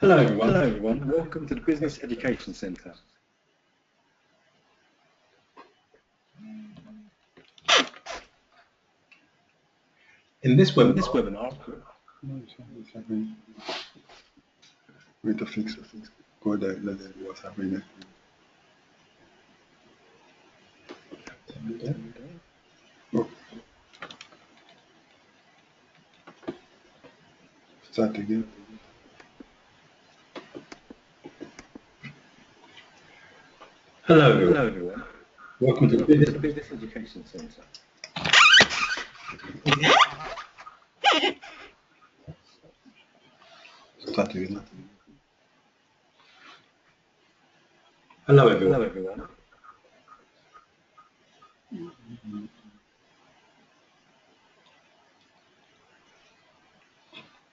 Hello everyone. Welcome to the Business Education Centre. In this webinar, Wait to fix it. Go there, let's see what's happening there. Oh. Start again. Hello everyone. Welcome to the Business Education Centre. Start again. Hello everyone.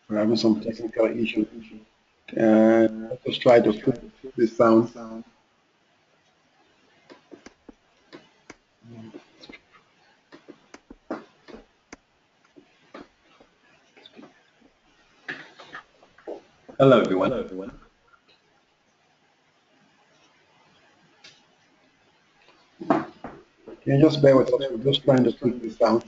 We're having some technical issues. Let's try to fix the sound. Hello everyone. Can you just bear with us? We're just trying to fix the sound.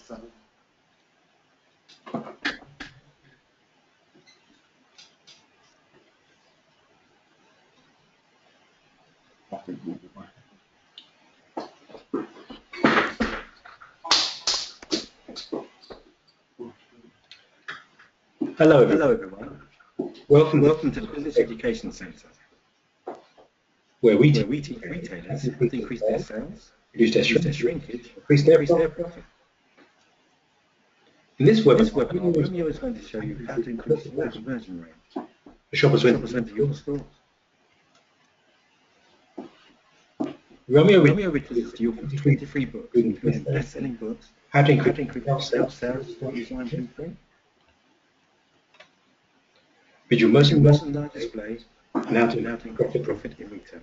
Hello everyone. Welcome to the Business Education Centre, where we teach retailers how to increase their sales, reduce their shrinkage, increase their profit. In this webinar, Romeo is going to show you how to increase your conversion rate. The shoppers went to your store. Romeo returns to your 53 books, including best-selling books, how to increase sales, design blueprint, visual merchandise displays, and how to increase profit in retail.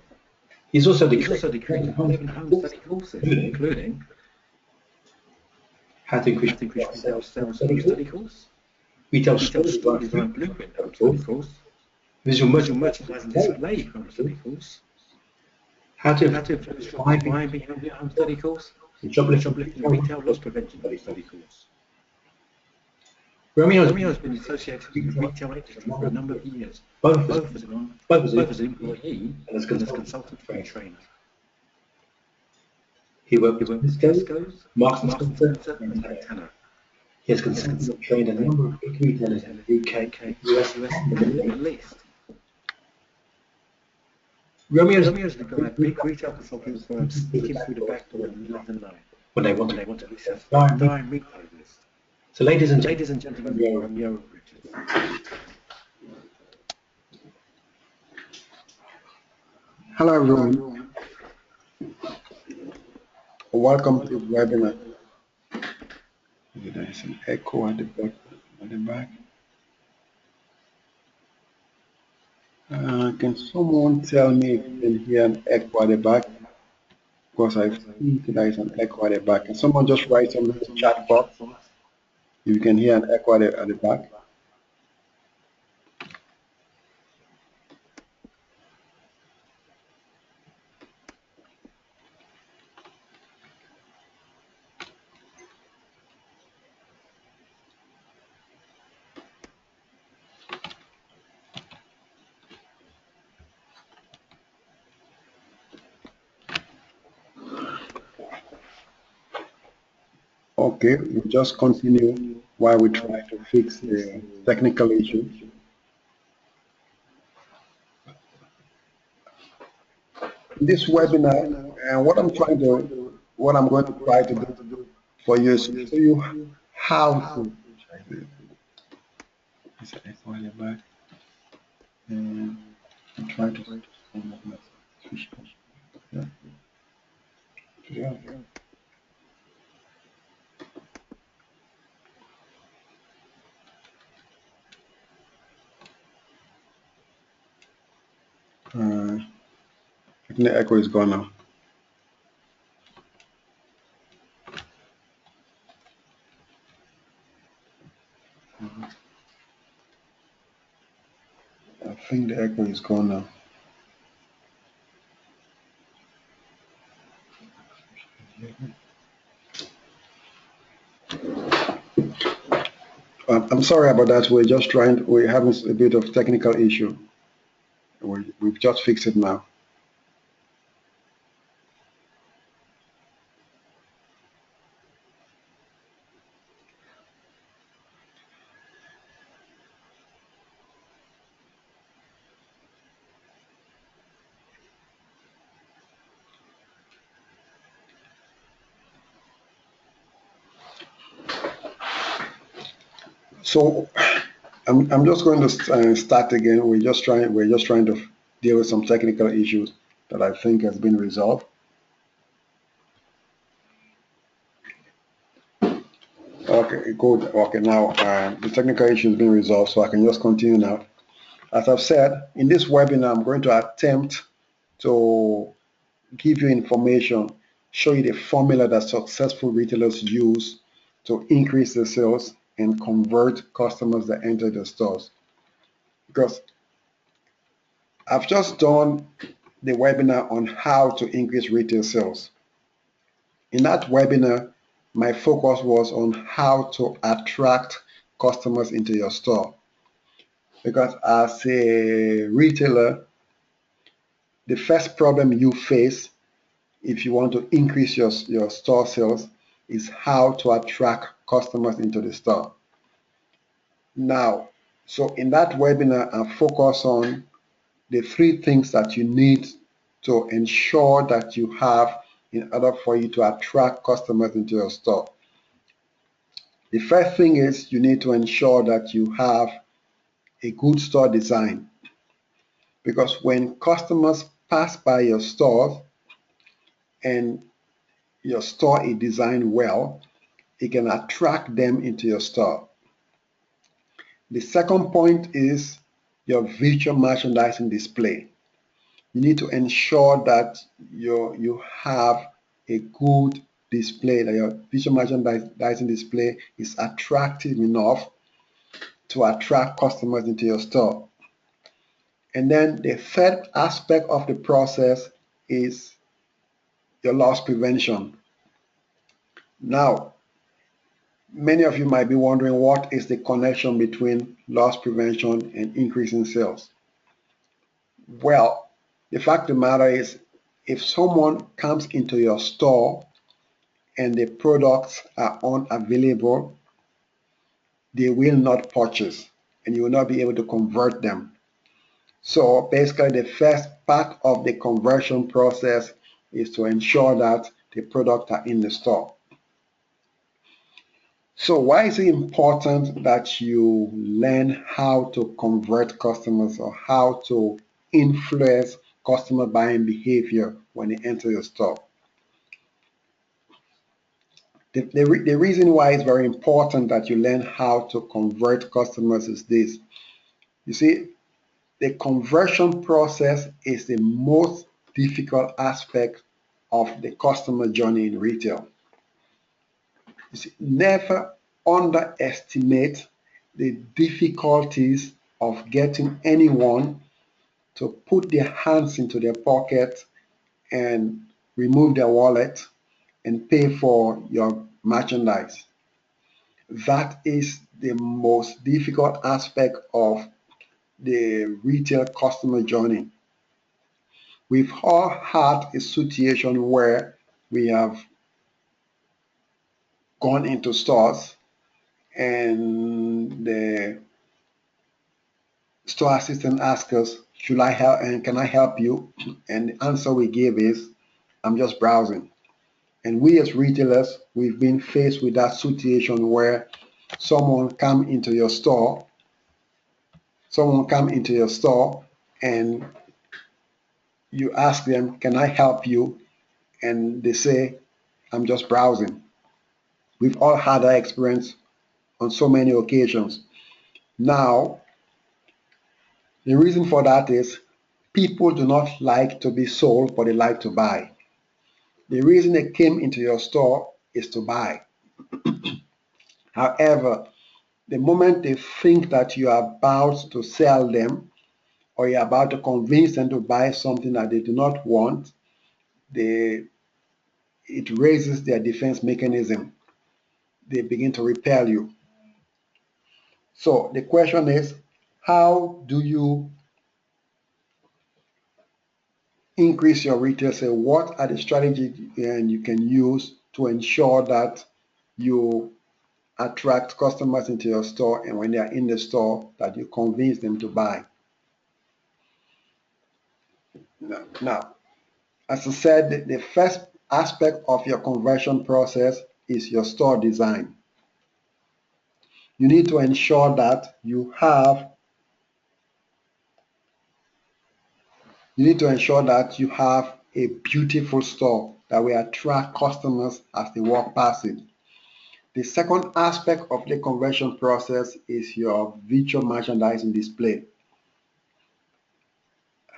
He's also the creator of 11 home study courses, including how to increase retail sales study course, retail store design blueprint home study course, visual merchandising display home study course, how to influence buying behaviour home study course, and shoplifting and retail loss prevention study course. Romeo has been associated with the retail industry for a number of years, both as an employee and as consultant and trainer. He worked with Tesco's, Marks and Spencer, and Tanner. He has consulted and trained a number of big retailers in the UK, US, and the Middle East. Romeo is the guy big retail consulting firms sneaking through the back door in the middle of the night when they want to reset a dying retail list. So ladies and gentlemen, Romeo Richards. Hello everyone. Welcome to the webinar. There's an echo at the back. Can someone tell me if you can hear an echo at the back? Because I think there is an echo at the back. Can someone just write something in the chat box if you can hear an echo at the back? Okay, we'll just continue while we try to fix the technical issue. In this webinar, what I'm going to try to do for you is to show you how to back and try to yeah. I think the echo is gone now. think the echo is gone now. I'm sorry about that. We're having a bit of technical issue. We've just fixed it now. So I'm just going to start again. We're just trying to deal with some technical issues that I think has been resolved. Okay, good. Okay, now the technical issue has been resolved, so I can just continue now. As I've said, in this webinar, I'm going to attempt to give you information, show you the formula that successful retailers use to increase their sales and convert customers that enter the stores. Because I've just done the webinar on how to increase retail sales. In that webinar, my focus was on how to attract customers into your store. Because as a retailer, the first problem you face if you want to increase your store sales is how to attract customers into the store. Now, so in that webinar, I focus on the 3 things that you need to ensure that you have in order for you to attract customers into your store. The first thing is you need to ensure that you have a good store design, because when customers pass by your store and your store is designed well, it can attract them into your store. The second point is your visual merchandising display. You need to ensure that you have a good display, that your visual merchandising display is attractive enough to attract customers into your store. And then the third aspect of the process is your loss prevention. Now, many of you might be wondering, what is the connection between loss prevention and increasing sales? Well, the fact of the matter is, if someone comes into your store and the products are unavailable, they will not purchase and you will not be able to convert them. So basically, the first part of the conversion process is to ensure that the products are in the store. So why is it important that you learn how to convert customers or how to influence customer buying behavior when they enter your store? The reason why it's very important that you learn how to convert customers is this. You see, the conversion process is the most difficult aspect of the customer journey in retail. You see, never underestimate the difficulties of getting anyone to put their hands into their pocket and remove their wallet and pay for your merchandise. That is the most difficult aspect of the retail customer journey. We've all had a situation where we have gone into stores and the store assistant asks us, should I help and can I help you? And the answer we give is, I'm just browsing. And we as retailers, we've been faced with that situation where someone come into your store and you ask them, can I help you? And they say, I'm just browsing. We've all had that experience on so many occasions. Now, the reason for that is people do not like to be sold, but they like to buy. The reason they came into your store is to buy. However, the moment they think that you are about to sell them, or you're about to convince them to buy something that they do not want, it raises their defense mechanism. They begin to repel you. So the question is, how do you increase your retail sale? What are the strategies you can use to ensure that you attract customers into your store, and when they are in the store, that you convince them to buy? Now, as I said, the first aspect of your conversion process is your store design. You need to ensure that you have a beautiful store that will attract customers as they walk past it. The second aspect of the conversion process is your visual merchandising display.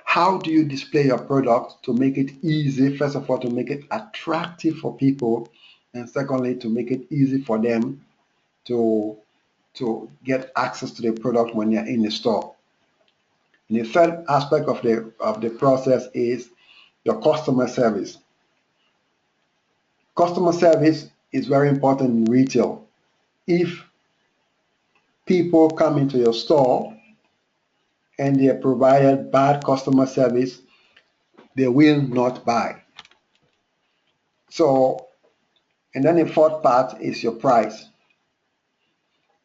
How do you display your product to make it easy? First of all, to make it attractive for people, and secondly, to make it easy for them to get access to the product when they're in the store. And the third aspect of the process is your customer service. Customer service is very important in retail. If people come into your store and they are provided bad customer service, they will not buy. So, and then the fourth part is your price.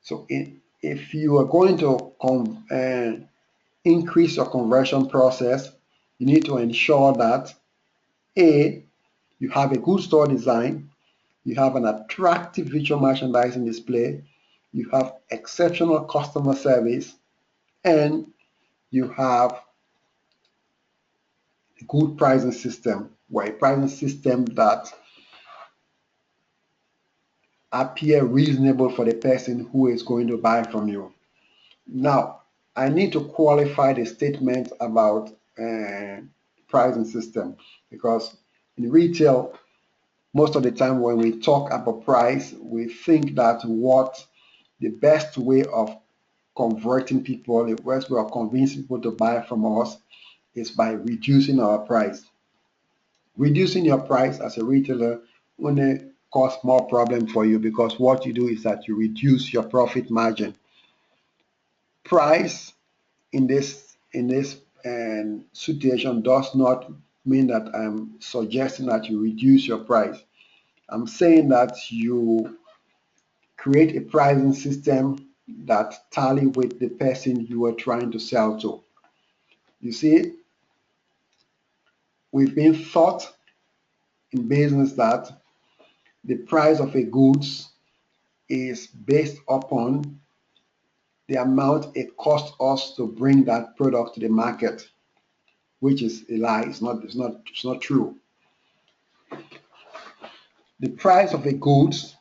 So if you are going to increase your conversion process, you need to ensure that A, you have a good store design, you have an attractive visual merchandising display, you have exceptional customer service, and you have a good pricing system, or a pricing system that appear reasonable for the person who is going to buy from you. Now, I need to qualify the statement about pricing system, because in retail, most of the time when we talk about price, we think that the best way of converting people, the best way of convincing people to buy from us is by reducing our price. Reducing your price as a retailer only cause more problem for you, because what you do is that you reduce your profit margin. Price in this situation does not mean that I'm suggesting that you reduce your price. I'm saying that you create a pricing system that tally with the person you are trying to sell to. You see, we've been taught in business that the price of a goods is based upon the amount it costs us to bring that product to the market, which is a lie. It's not true. The price of a goods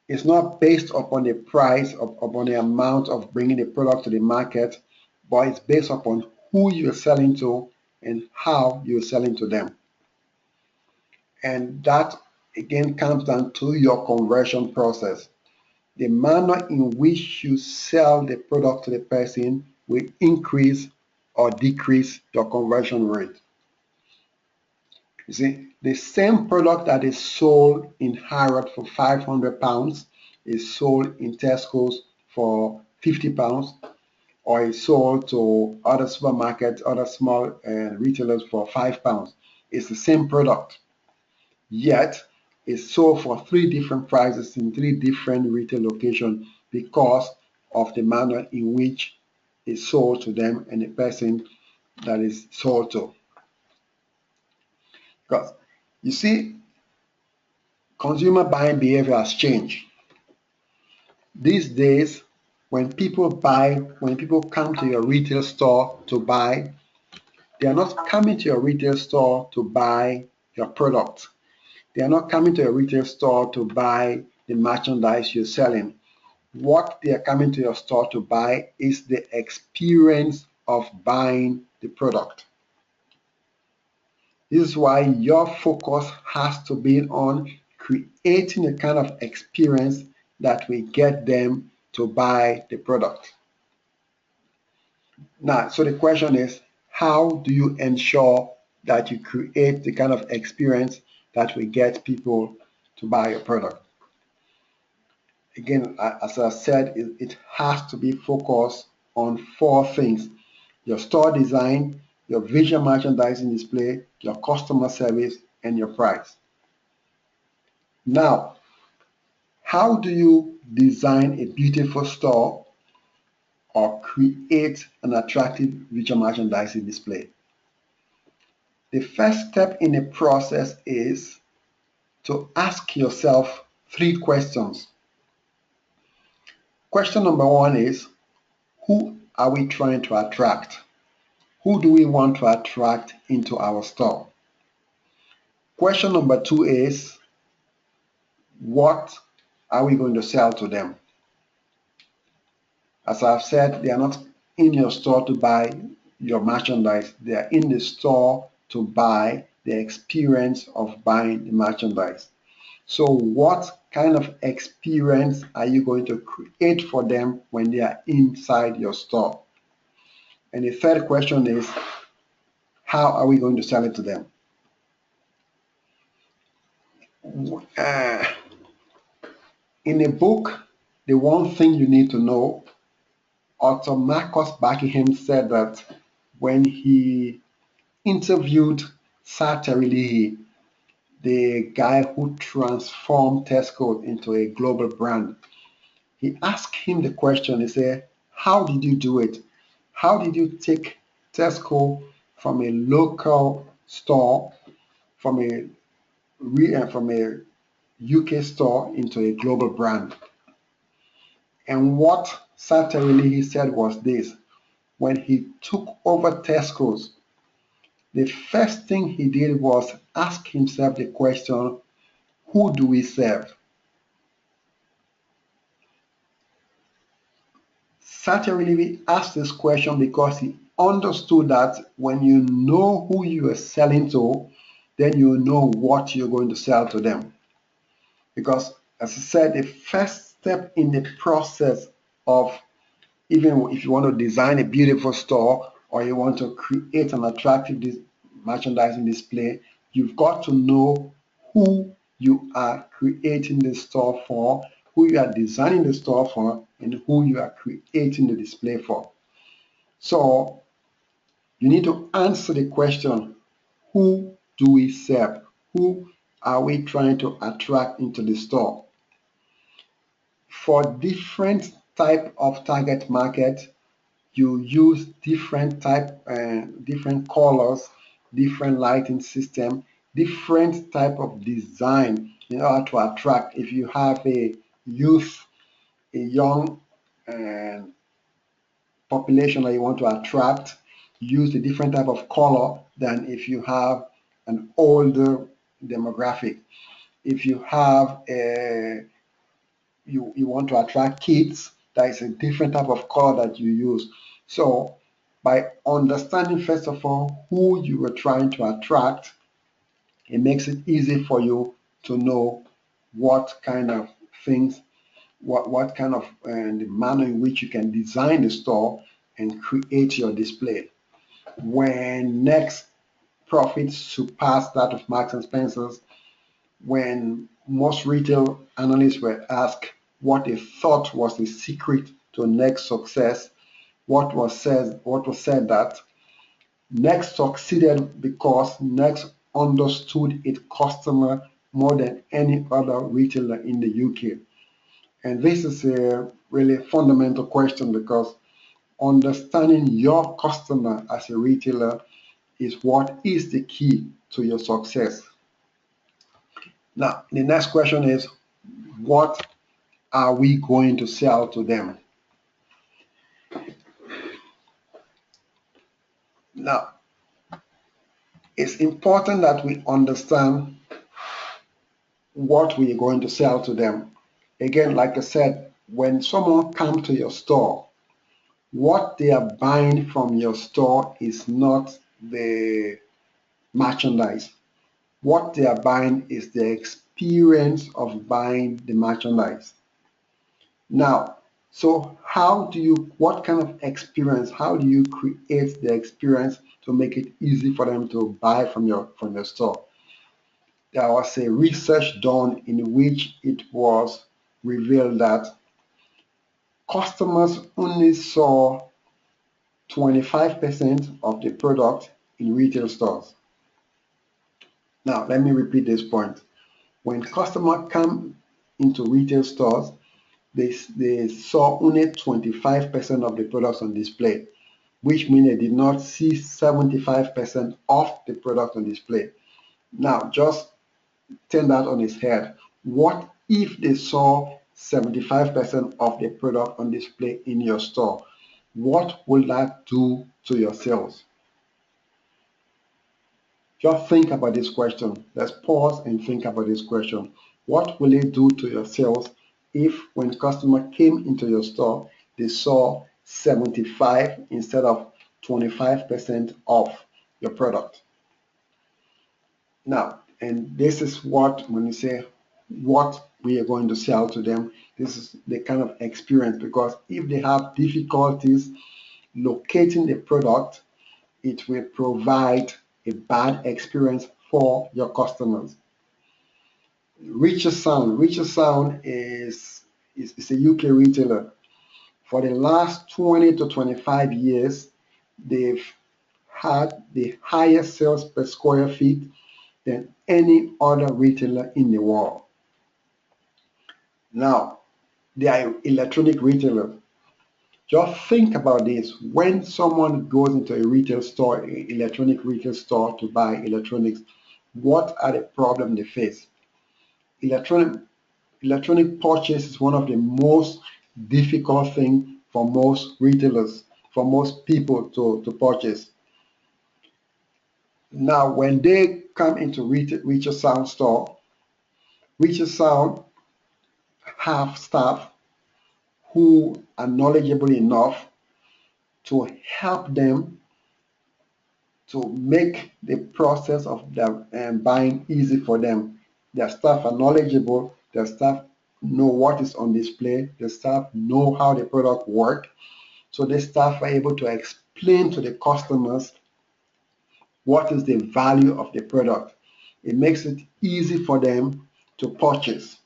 is not based upon the price upon the amount of bringing the product to the market, but it's based upon who you're selling to and how you're selling to them. And that again comes down to your conversion process. The manner in which you sell the product to the person will increase or decrease your conversion rate. You see, the same product that is sold in Harrod for £500 is sold in Tesco's for £50, or is sold to other supermarkets, other small retailers for £5. It's the same product, yet it's sold for 3 different prices in 3 different retail locations because of the manner in which it's sold to them and the person that is sold to. Because you see, consumer buying behavior has changed. These days, when people come to your retail store to buy, they are not coming to your retail store to buy your product. They are not coming to your retail store to buy the merchandise you're selling. What they are coming to your store to buy is the experience of buying the product. This is why your focus has to be on creating a kind of experience that will get them to buy the product. Now, so the question is, how do you ensure that you create the kind of experience that will get people to buy your product? Again, as I said, it has to be focused on 4 things: your store design, your visual merchandising display, your customer service, and your price. Now, how do you design a beautiful store or create an attractive visual merchandising display? The first step in the process is to ask yourself 3 questions. Question number 1 is, who are we trying to attract? Who do we want to attract into our store? Question number 2 is, what are we going to sell to them? As I've said, they are not in your store to buy your merchandise. They are in the store to buy the experience of buying the merchandise. So what kind of experience are you going to create for them when they are inside your store? And the third question is, how are we going to sell it to them? In a book, The One Thing You Need to Know, author Marcus Buckingham said that when he interviewed Sateri Leahy, the guy who transformed Tesco into a global brand, he asked him the question, he said, how did you do it? How did you take Tesco from a local store, from a UK store into a global brand? And what Sateri Leahy said was this: when he took over Tesco's, the first thing he did was ask himself the question, who do we serve? Sateri Leahy asked this question because he understood that when you know who you are selling to, then you know what you're going to sell to them. Because, as I said, the first step in the process of, even if you want to design a beautiful store or you want to create an attractive merchandising display, you've got to know who you are creating the store for, who you are designing the store for, and who you are creating the display for. So you need to answer the question, who do we serve? Who are we trying to attract into the store? For different type of target market, you use different colors, different lighting system, different type of design in order to attract. If you have a youth, a young population that you want to attract, use a different type of color than if you have an older demographic. If you have you want to attract kids, that is a different type of color that you use. So by understanding, first of all, who you are trying to attract, it makes it easy for you to know what kind of things, what kind of the manner in which you can design the store and create your display. When next profits surpass that of Marks and Spencer's, when most retail analysts were asked what they thought was the secret to Next success, what was said that Next succeeded because Next understood its customer more than any other retailer in the UK. And this is a really fundamental question, because understanding your customer as a retailer is what is the key to your success. Now, the next question is, what are we going to sell to them? Now, it's important that we understand what we are going to sell to them. Again, like I said, when someone comes to your store, what they are buying from your store is not the merchandise. What they are buying is the experience of buying the merchandise. Now, So what kind of experience, how do you create the experience to make it easy for them to buy from your store? There was a research done in which it was revealed that customers only saw 25% of the product in retail stores. Now, let me repeat this point. When customers come into retail stores, they saw only 25% of the products on display, which means they did not see 75% of the product on display. Now, just turn that on its head. What if they saw 75% of the product on display in your store? What will that do to your sales? Just think about this question. Let's pause and think about this question. What will it do to your sales if when customer came into your store, they saw 75 instead of 25% off your product? Now, and this is what, when you say what we are going to sell to them, this is the kind of experience, because if they have difficulties locating the product, it will provide a bad experience for your customers. Richer Sound is a UK retailer. For the last 20 to 25 years, they've had the highest sales per square feet than any other retailer in the world. Now, they are electronic retailer. Just think about this. When someone goes into a retail store, an electronic retail store to buy electronics, what are the problems they face? Electronic purchase is one of the most difficult things for most retailers, for most people to purchase. Now, when they come into Richer Sound store, Richer Sound have staff who are knowledgeable enough to help them to make the process of the buying easy for them. Their staff are knowledgeable, their staff know what is on display, the staff know how the product works, so the staff are able to explain to the customers what is the value of the product. It makes it easy for them to purchase.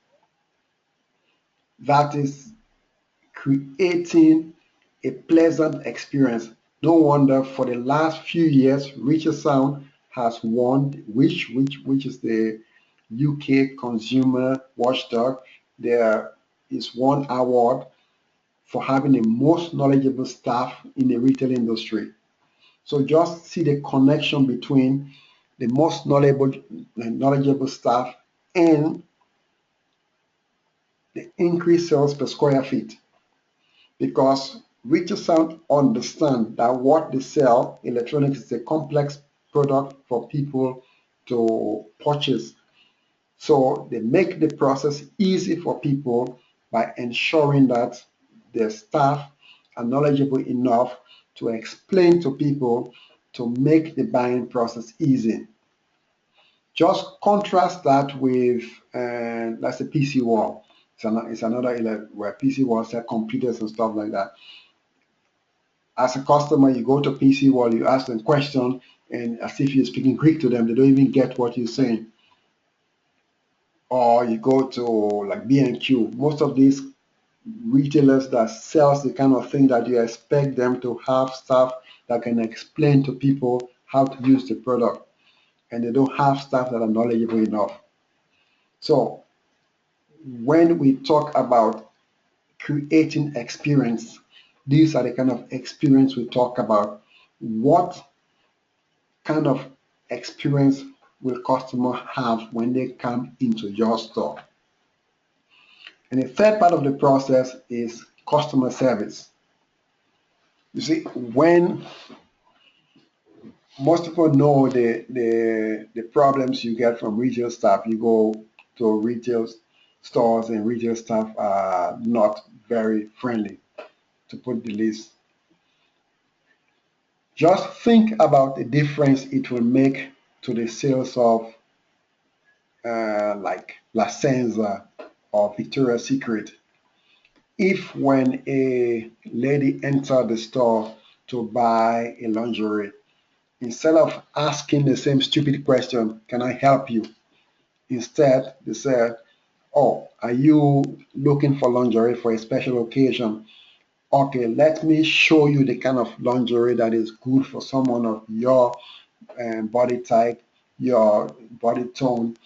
That is creating a pleasant experience. No wonder for the last few years, Richer Sound has won, which is the UK consumer watchdog. There is one award for having the most knowledgeable staff in the retail industry. So just see the connection between the most knowledgeable staff and the increased sales per square feet. Because Richer Sound understand that what they sell, electronics, is a complex product for people to purchase. So they make the process easy for people by ensuring that their staff are knowledgeable enough to explain to people to make the buying process easy. Just contrast that with, let's say, PC Wall. It's another where PC Wall sell computers and stuff like that. As a customer, you go to PC Wall, you ask them questions, and as if you're speaking Greek to them, they don't even get what you're saying. Or you go to like B&Q. Most of these retailers that sells the kind of thing that you expect them to have staff that can explain to people how to use the product, and they don't have staff that are knowledgeable enough. So when we talk about creating experience, these are the kind of experience we talk about. What kind of experience will customer have when they come into your store? And the third part of the process is customer service. You see, when most people know the problems you get from retail staff, you go to retail stores and retail staff are not very friendly, to put the least. Just think about the difference it will make to the sales of like La Senza or Victoria's Secret. if when a lady enters the store to buy a lingerie, instead of asking the same stupid question, can I help you? Instead, they said, oh, are you looking for lingerie for a special occasion? Okay, let me show you the kind of lingerie that is good for someone of your body type, your body tone,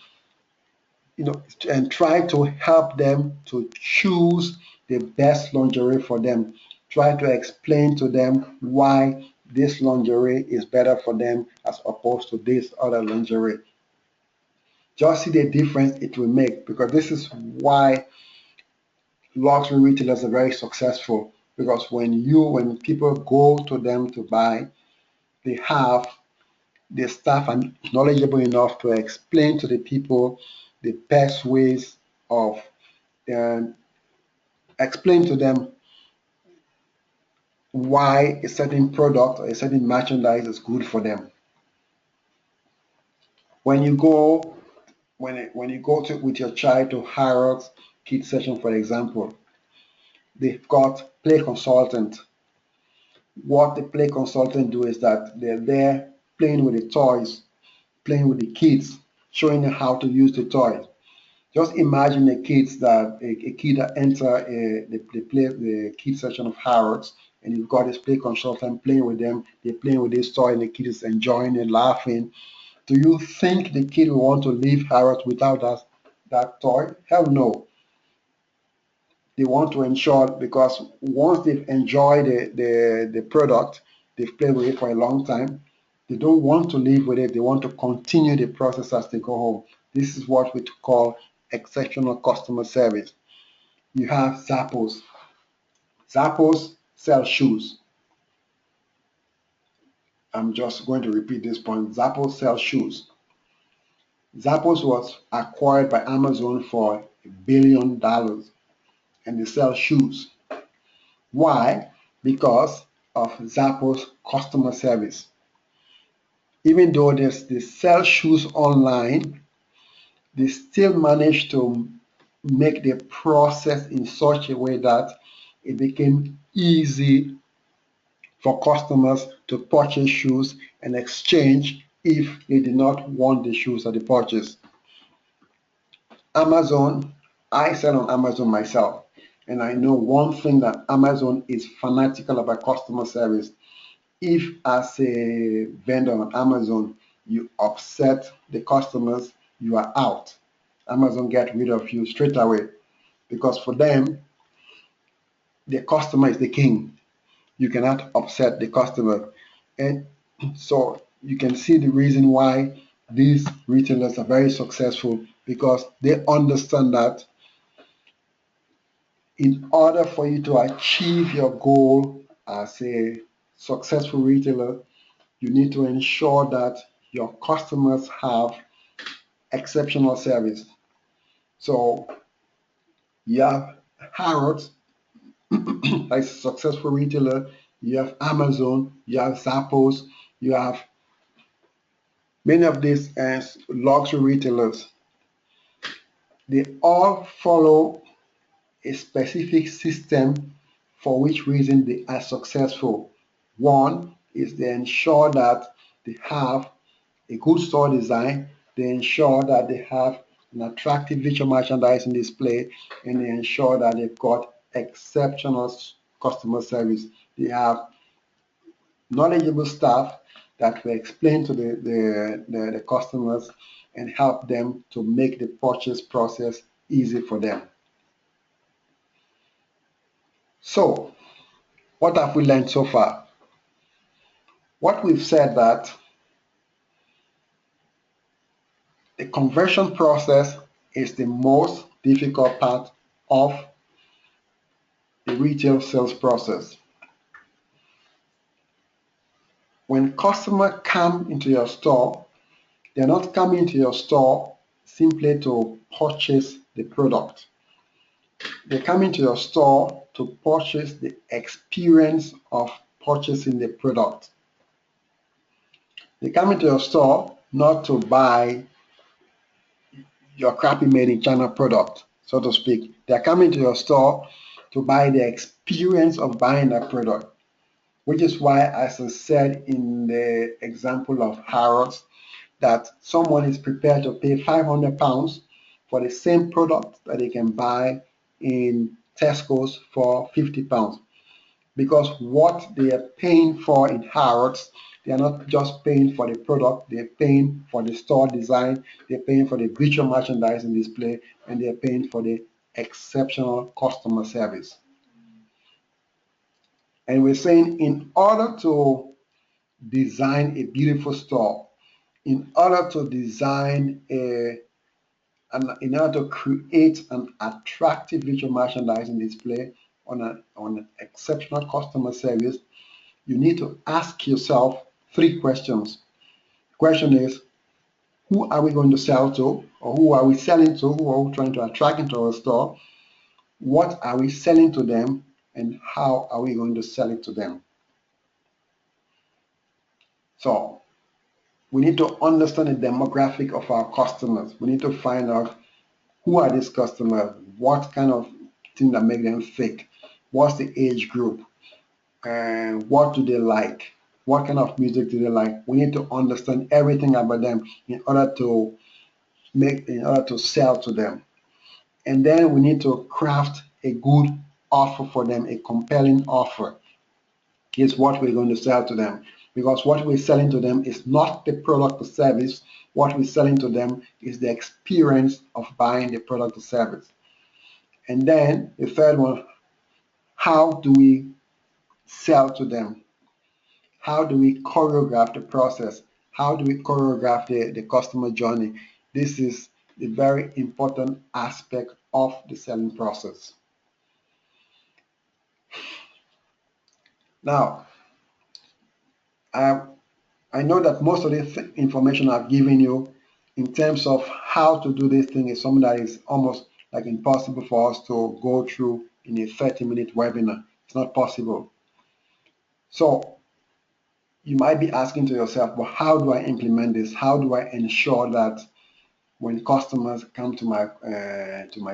and try to help them to choose the best lingerie for them. Try to explain to them why this lingerie is better for them as opposed to this other lingerie. Just see the difference it will make, because this is why luxury retailers are very successful, because when people go to them to buy, they have the staff are knowledgeable enough to explain to the people the best ways of explain to them why a certain product or a certain merchandise is good for them. When you go with your child to Harrods Kids Session, for example, they've got play consultant. What the play consultant do is that they're there playing with the toys, playing with the kids, showing them how to use the toys. Just imagine a kid that enter the kids section of Harrods, and you've got this play consultant playing with them. They're playing with this toy, and the kid is enjoying and laughing. Do you think the kid will want to leave Harrods without that toy? Hell no. They want to ensure, because once they've enjoyed the product, they've played with it for a long time, they don't want to leave with it. They want to continue the process as they go home. This is what we call exceptional customer service. You have Zappos. Zappos sell shoes. I'm just going to repeat this point. Zappos sell shoes. Zappos was acquired by Amazon for $1 billion, and they sell shoes. Why? Because of Zappos customer service. Even though they sell shoes online, they still manage to make the process in such a way that it became easy for customers to purchase shoes and exchange if they did not want the shoes that they purchased. Amazon, I sell on Amazon myself, and I know one thing, that Amazon is fanatical about customer service. If as a vendor on Amazon, you upset the customers, you are out. Amazon get rid of you straight away, because for them, the customer is the king. You cannot upset the customer. And so you can see the reason why these retailers are very successful, because they understand that in order for you to achieve your goal as a successful retailer, you need to ensure that your customers have exceptional service. So you have Harrods, like a successful retailer, you have Amazon, you have Zappos, you have many of these luxury retailers. They all follow a specific system for which reason they are successful. One is they ensure that they have a good store design, they ensure that they have an attractive visual merchandising display, and they ensure that they've got exceptional customer service. They have knowledgeable staff that will explain to the customers and help them to make the purchase process easy for them. So, what have we learned so far? What we've said, that the conversion process is the most difficult part of the retail sales process. When customers come into your store, they're not coming into your store simply to purchase the product. They come into your store to purchase the experience of purchasing the product. They come into your store not to buy your crappy made in China product, so to speak. They're coming to your store to buy the experience of buying a product, which is why, as I said in the example of Harrods, that someone is prepared to pay £500 for the same product that they can buy in Tesco's for £50. Because what they are paying for in Harrods, they are not just paying for the product, they're paying for the store design, they're paying for the visual merchandising display, and they're paying for the exceptional customer service. And we're saying in order to design a beautiful store, in order to design in order to create an attractive visual merchandising display on an exceptional customer service, you need to ask yourself 3 questions. The question is, who are we going to sell to, or who are we selling to, who are we trying to attract into our store? What are we selling to them, and how are we going to sell it to them? So we need to understand the demographic of our customers. We need to find out who are these customers, what kind of thing that make them tick, what's the age group, and what do they like, what kind of music do they like. We need to understand everything about them in order to sell to them. And then we need to craft a good offer for them, a compelling offer is what we're going to sell to them. Because what we're selling to them is not the product or service. What we're selling to them is the experience of buying the product or service. And then the third one, how do we sell to them? How do we choreograph the process? How do we choreograph the customer journey? This is a very important aspect of the selling process. Now, I know that most of this information I've given you in terms of how to do this thing is something that is almost like impossible for us to go through in a 30-minute webinar. It's not possible. So you might be asking to yourself, well, how do I implement this? How do I ensure that when customers come to my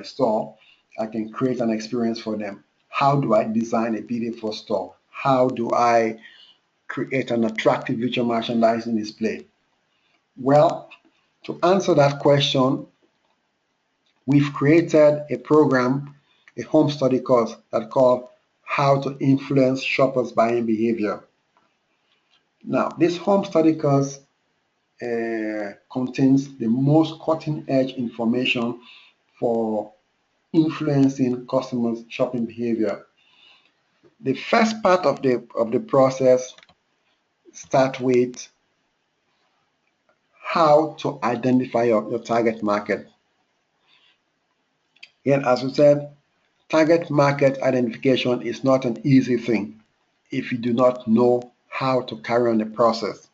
store, I can create an experience for them? How do I design a beautiful store? How do I create an attractive visual merchandising display? Well, to answer that question, we've created a program, a home study course that's called How to Influence Shoppers' Buying Behavior. Now, this home study course contains the most cutting-edge information for influencing customers' shopping behavior. The first part of the process starts with how to identify your target market. Yet, as we said, target market identification is not an easy thing if you do not know how to carry on the process.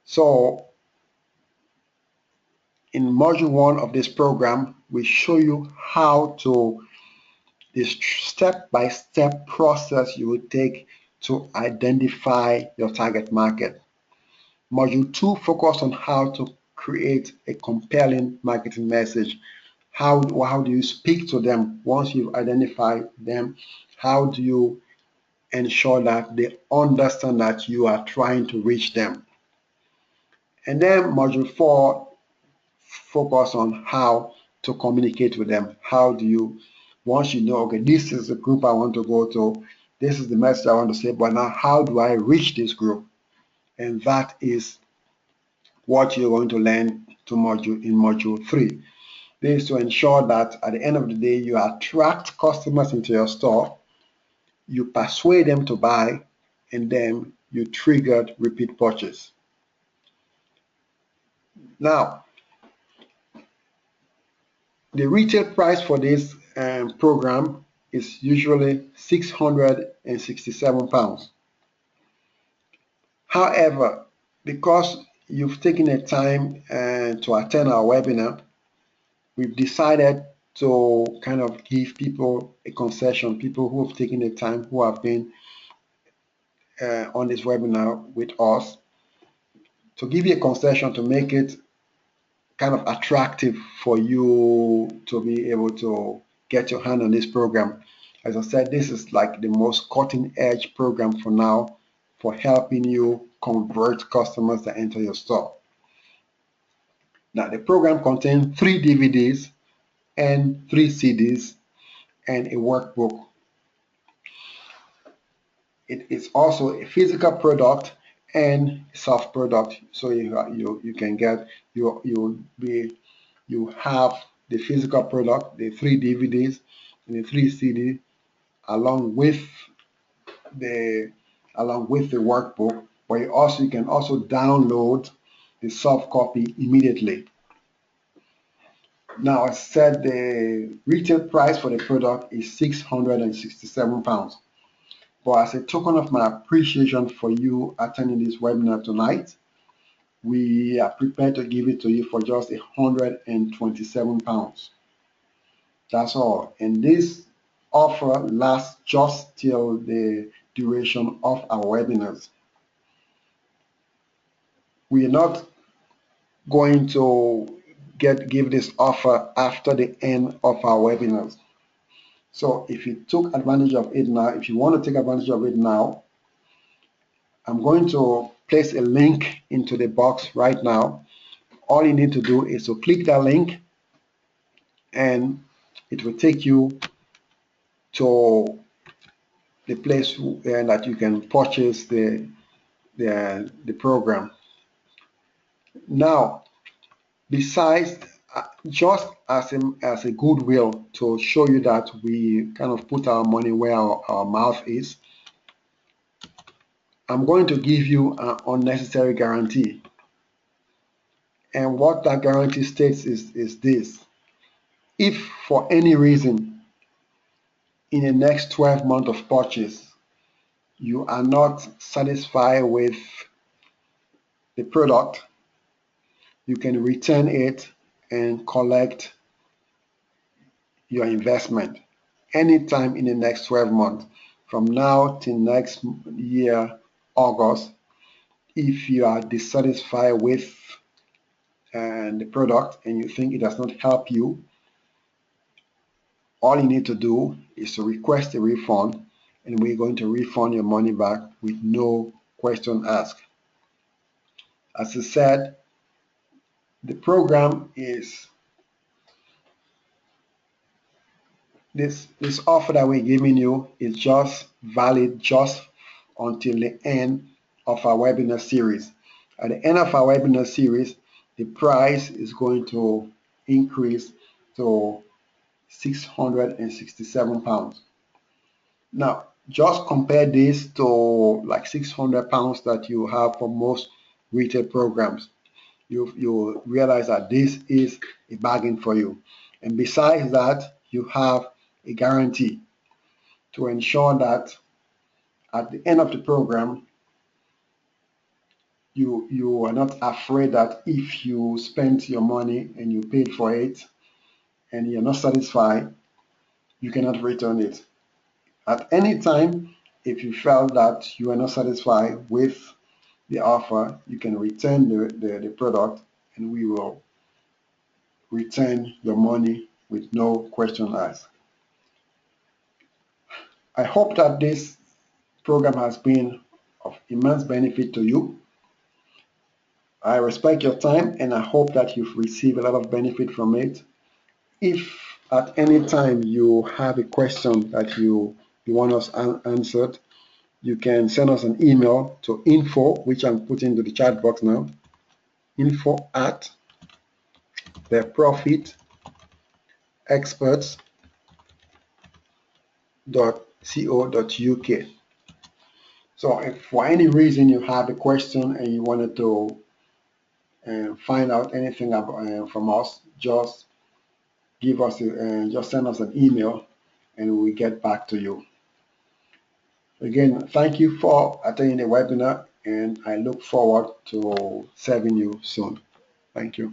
So, in module 1 of this program, we show you how to, this step-by-step process you will take to identify your target market. Module 2 focuses on how to create a compelling marketing message. How do you speak to them once you've identified them? How do you ensure that they understand that you are trying to reach them? And then module 4 focus on how to communicate with them. How do you, once you know, okay, this is the group I want to go to, this is the message I want to say, but now how do I reach this group? And that is what you're going to learn in module 3. This is to ensure that at the end of the day, you attract customers into your store, you persuade them to buy, and then you trigger repeat purchase. Now, the retail price for this program is usually £667. However, because you've taken the time to attend our webinar, we've decided to kind of give people a concession, people who have taken the time, who have been on this webinar with us, to give you a concession to make it kind of attractive for you to be able to get your hand on this program. As I said, this is like the most cutting edge program for now for helping you convert customers that enter your store. Now, the program contains 3 DVDs and 3 CDs and a workbook. It is also a physical product and soft product, so you can get you have the physical product, the 3 DVDs and the 3 CD, along with the workbook. But you can also download the soft copy immediately. Now, I said the retail price for the product is £667. But as a token of my appreciation for you attending this webinar tonight, we are prepared to give it to you for just £127. That's all. And this offer lasts just till the duration of our webinars. We are not going to give this offer after the end of our webinars. So if you took advantage of it now, if you want to take advantage of it now, I'm going to place a link into the box right now. All you need to do is to click that link and it will take you to the place where that you can purchase the program. Now, besides, just as a goodwill to show you that we kind of put our money where our mouth is, I'm going to give you an unnecessary guarantee. And what that guarantee states is this: if for any reason in the next 12 months of purchase you are not satisfied with the product, you can return it and collect your investment anytime in the next 12 months, from now till next year, August. If you are dissatisfied with the product and you think it does not help you, all you need to do is to request a refund, and we're going to refund your money back with no question asked. As I said, the program is this offer that we're giving you is just valid just until the end of our webinar series. At the end of our webinar series, the price is going to increase to £667. Now, just compare this to like £600 that you have for most retail programs. You realize that this is a bargain for you. And besides that, you have a guarantee to ensure that at the end of the program, you are not afraid that if you spent your money and you paid for it and you're not satisfied, you cannot return it. At any time, if you felt that you are not satisfied with the offer, you can return the product and we will return your money with no question asked. I hope that this program has been of immense benefit to you. I respect your time and I hope that you've received a lot of benefit from it. If at any time you have a question that you want us answered, you can send us an email to info, which I'm putting into the chat box now, info@theprofitexperts.co.uk. So if for any reason you have a question and you wanted to find out anything about, from us, just send us an email and we'll get back to you. Again, thank you for attending the webinar and I look forward to serving you soon. Thank you.